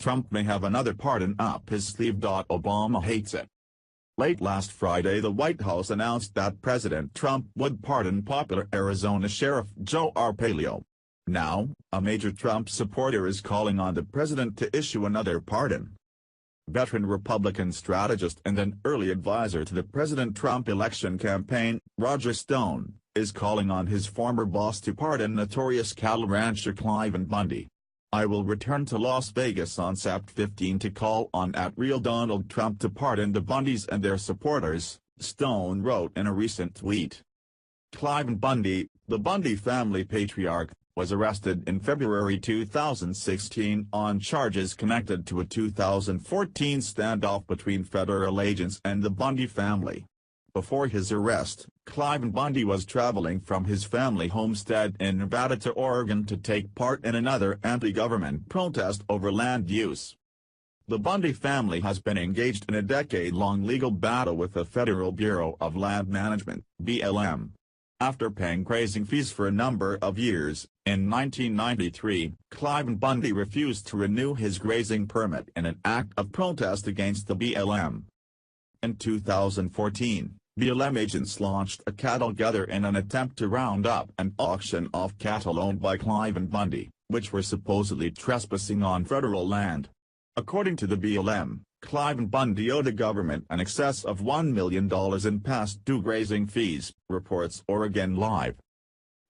Trump may have another pardon up his sleeve. Obama hates it. Late last Friday, the White House announced that President Trump would pardon popular Arizona Sheriff Joe Arpaio. Now, a major Trump supporter is calling on the president to issue another pardon. Veteran Republican strategist and an early advisor to the President Trump election campaign, Roger Stone, is calling on his former boss to pardon notorious cattle rancher Cliven Bundy. "I will return to Las Vegas on Sept. 15 to call on @Real Donald Trump to pardon the Bundys and their supporters," Stone wrote in a recent tweet. Cliven Bundy, the Bundy family patriarch, was arrested in February 2016 on charges connected to a 2014 standoff between federal agents and the Bundy family. Before his arrest, Cliven Bundy was traveling from his family homestead in Nevada to Oregon to take part in another anti-government protest over land use. The Bundy family has been engaged in a decade-long legal battle with the Federal Bureau of Land Management, BLM. After paying grazing fees for a number of years, in 1993, Cliven Bundy refused to renew his grazing permit in an act of protest against the BLM. In 2014, BLM agents launched a cattle gather in an attempt to round up and auction off cattle owned by Cliven Bundy, which were supposedly trespassing on federal land. According to the BLM, Cliven Bundy owed the government an excess of $1 million in past due grazing fees, reports Oregon Live.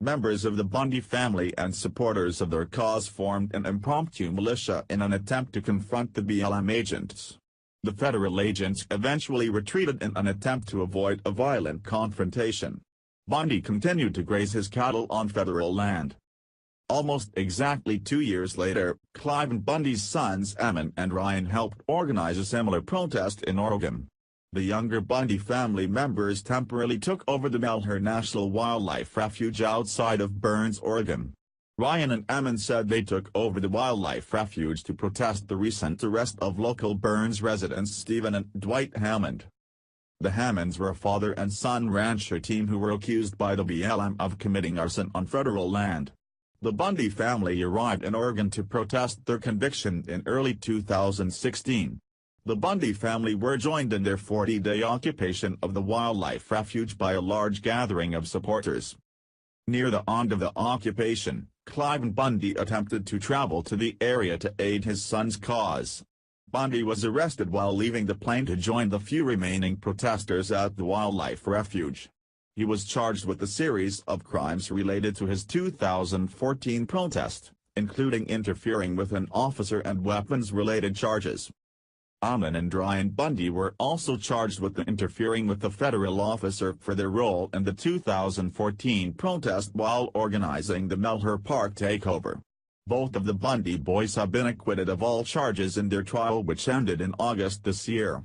Members of the Bundy family and supporters of their cause formed an impromptu militia in an attempt to confront the BLM agents. The federal agents eventually retreated in an attempt to avoid a violent confrontation. Bundy continued to graze his cattle on federal land. Almost exactly 2 years later, Cliven Bundy's sons Ammon and Ryan helped organize a similar protest in Oregon. The younger Bundy family members temporarily took over the Melhur National Wildlife Refuge outside of Burns, Oregon. Ryan and Ammon said they took over the wildlife refuge to protest the recent arrest of local Burns residents Stephen and Dwight Hammond. The Hammonds were a father and son rancher team who were accused by the BLM of committing arson on federal land. The Bundy family arrived in Oregon to protest their conviction in early 2016. The Bundy family were joined in their 40-day occupation of the wildlife refuge by a large gathering of supporters. Near the end of the occupation, Cliven Bundy attempted to travel to the area to aid his son's cause. Bundy was arrested while leaving the plane to join the few remaining protesters at the wildlife refuge. He was charged with a series of crimes related to his 2014 protest, including interfering with an officer and weapons-related charges. Ammon and Ryan Bundy were also charged with interfering with a federal officer for their role in the 2014 protest while organizing the Melhur Park takeover. Both of the Bundy boys have been acquitted of all charges in their trial, which ended in August this year.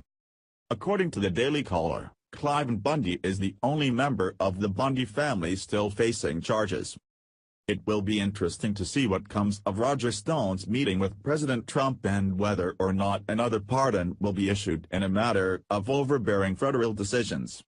According to the Daily Caller, Cliven Bundy is the only member of the Bundy family still facing charges. It will be interesting to see what comes of Roger Stone's meeting with President Trump and whether or not another pardon will be issued in a matter of overbearing federal decisions.